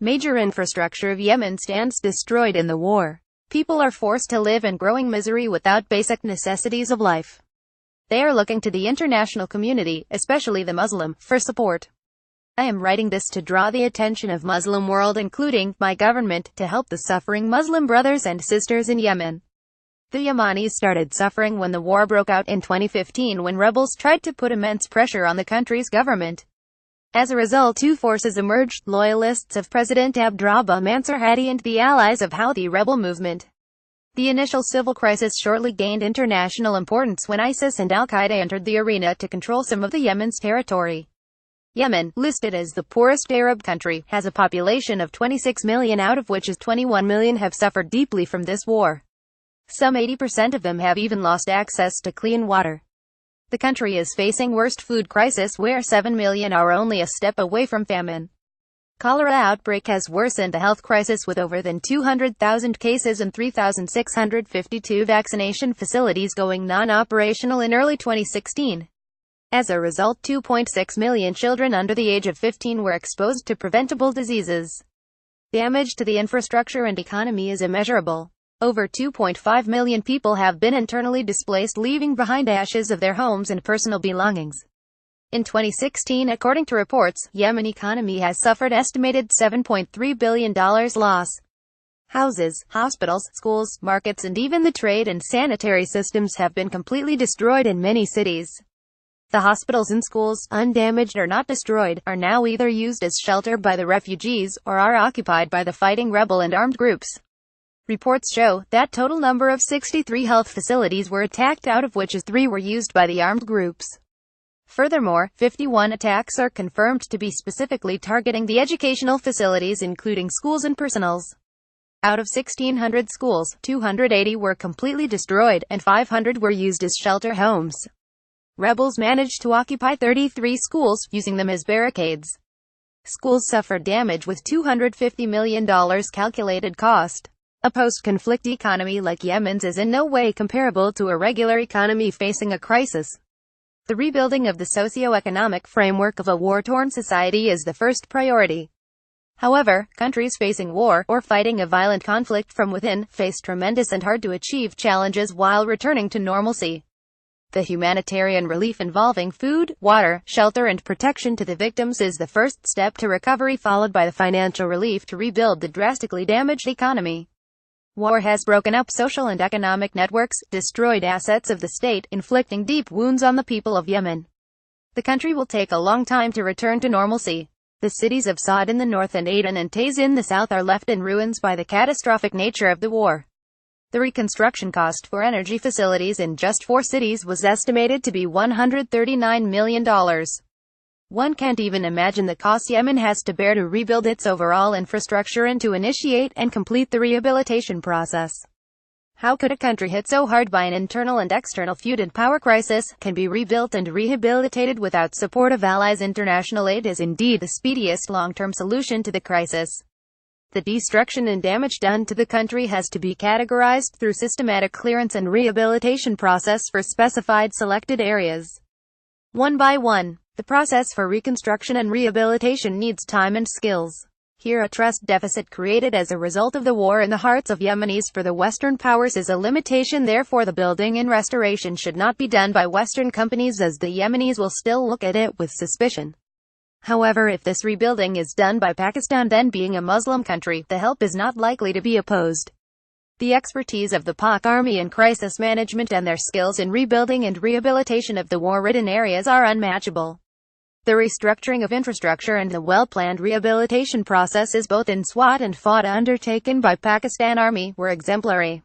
Major infrastructure of Yemen stands destroyed in the war. People are forced to live in growing misery without basic necessities of life. They are looking to the international community, especially the Muslim, for support. I am writing this to draw the attention of Muslim world, including my government, to help the suffering Muslim brothers and sisters in Yemen. The Yemanis started suffering when the war broke out in 2015, when rebels tried to put immense pressure on the country's government. As a result, two forces emerged: loyalists of President Abdrabbuh Mansur Hadi and the allies of Houthi rebel movement. The initial civil crisis shortly gained international importance when ISIS and Al-Qaeda entered the arena to control some of the Yemen's territory. Yemen, listed as the poorest Arab country, has a population of 26 million, out of which 21 million have suffered deeply from this war. Some 80% of them have even lost access to clean water. The country is facing worst food crisis, where 7 million are only a step away from famine. Cholera outbreak has worsened the health crisis, with over than 200,000 cases and 3,652 vaccination facilities going non-operational in early 2016. As a result, 2.6 million children under the age of 15 were exposed to preventable diseases. Damage to the infrastructure and economy is immeasurable. Over 2.5 million people have been internally displaced, leaving behind ashes of their homes and personal belongings. In 2016, according to reports, Yemen economy has suffered estimated $7.3 billion loss. Houses, hospitals, schools, markets, and even the trade and sanitary systems have been completely destroyed in many cities. The hospitals and schools, undamaged or not destroyed, are now either used as shelter by the refugees, or are occupied by the fighting rebel and armed groups. Reports show that total number of 63 health facilities were attacked, out of which 3 were used by the armed groups. Furthermore, 51 attacks are confirmed to be specifically targeting the educational facilities, including schools and personals. Out of 1,600 schools, 280 were completely destroyed, and 500 were used as shelter homes. Rebels managed to occupy 33 schools, using them as barricades. Schools suffered damage with $250 million calculated cost. A post-conflict economy like Yemen's is in no way comparable to a regular economy facing a crisis. The rebuilding of the socio-economic framework of a war-torn society is the first priority. However, countries facing war, or fighting a violent conflict from within, face tremendous and hard-to-achieve challenges while returning to normalcy. The humanitarian relief involving food, water, shelter, and protection to the victims is the first step to recovery, followed by the financial relief to rebuild the drastically damaged economy. War has broken up social and economic networks, destroyed assets of the state, inflicting deep wounds on the people of Yemen. The country will take a long time to return to normalcy. The cities of Sa'd in the north and Aden and Taiz in the south are left in ruins by the catastrophic nature of the war. The reconstruction cost for energy facilities in just 4 cities was estimated to be $139 million. One can't even imagine the costs Yemen has to bear to rebuild its overall infrastructure and to initiate and complete the rehabilitation process. How could a country hit so hard by an internal and external feud and power crisis, can be rebuilt and rehabilitated without support of allies? International aid is indeed the speediest long-term solution to the crisis. The destruction and damage done to the country has to be categorized through systematic clearance and rehabilitation process for specified selected areas. One by one, the process for reconstruction and rehabilitation needs time and skills. Here, a trust deficit created as a result of the war in the hearts of Yemenis for the Western powers is a limitation. Therefore, the building and restoration should not be done by Western companies, as the Yemenis will still look at it with suspicion. However, if this rebuilding is done by Pakistan, then being a Muslim country, the help is not likely to be opposed. The expertise of the Pak Army in crisis management and their skills in rebuilding and rehabilitation of the war-ridden areas are unmatchable. The restructuring of infrastructure and the well-planned rehabilitation processes both in Swat and Fauda undertaken by Pakistan Army were exemplary.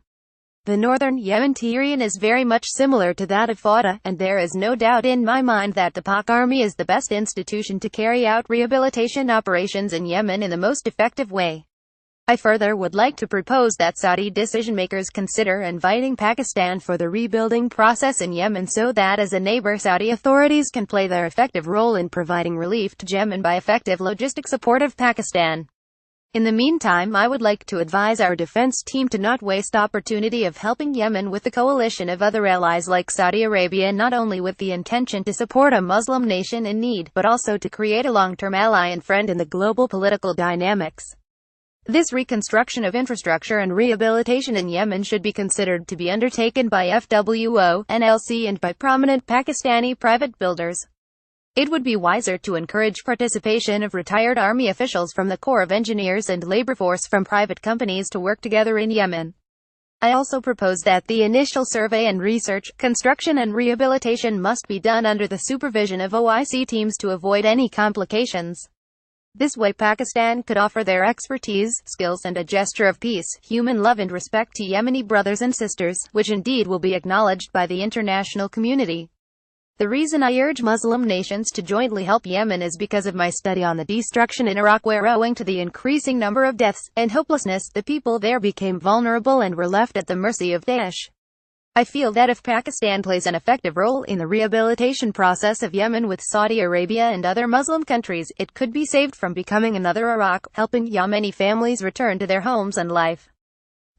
The northern Yemen terrain is very much similar to that of Fauda, and there is no doubt in my mind that the Pak Army is the best institution to carry out rehabilitation operations in Yemen in the most effective way. I further would like to propose that Saudi decision-makers consider inviting Pakistan for the rebuilding process in Yemen, so that as a neighbor, Saudi authorities can play their effective role in providing relief to Yemen by effective logistic support of Pakistan. In the meantime, I would like to advise our defense team to not waste opportunity of helping Yemen with the coalition of other allies like Saudi Arabia, not only with the intention to support a Muslim nation in need, but also to create a long-term ally and friend in the global political dynamics. This reconstruction of infrastructure and rehabilitation in Yemen should be considered to be undertaken by FWO, NLC and by prominent Pakistani private builders. It would be wiser to encourage participation of retired army officials from the Corps of Engineers and labor force from private companies to work together in Yemen. I also propose that the initial survey and research, construction and rehabilitation must be done under the supervision of OIC teams to avoid any complications. This way Pakistan could offer their expertise, skills and a gesture of peace, human love and respect to Yemeni brothers and sisters, which indeed will be acknowledged by the international community. The reason I urge Muslim nations to jointly help Yemen is because of my study on the destruction in Iraq, where owing to the increasing number of deaths and hopelessness, the people there became vulnerable and were left at the mercy of Daesh. I feel that if Pakistan plays an effective role in the rehabilitation process of Yemen with Saudi Arabia and other Muslim countries, it could be saved from becoming another Iraq, helping Yemeni families return to their homes and life.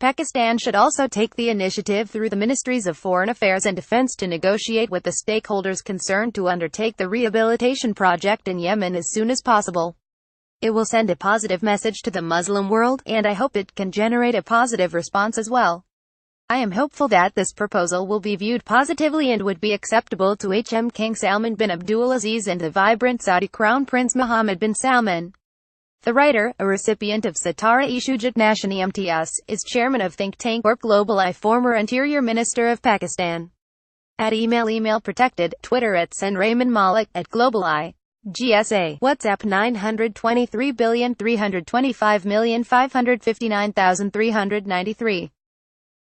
Pakistan should also take the initiative through the Ministries of Foreign Affairs and Defense to negotiate with the stakeholders concerned to undertake the rehabilitation project in Yemen as soon as possible. It will send a positive message to the Muslim world, and I hope it can generate a positive response as well. I am hopeful that this proposal will be viewed positively and would be acceptable to King Salman bin Abdulaziz and the vibrant Saudi Crown Prince Mohammed bin Salman. The writer, a recipient of Satara-e-Shujaat Nashani MTS, is chairman of think tank Corp Global I, former Interior Minister of Pakistan. At email protected, Twitter at Sen Raymond Malik, at Global I. GSA, WhatsApp 923,325,559,393.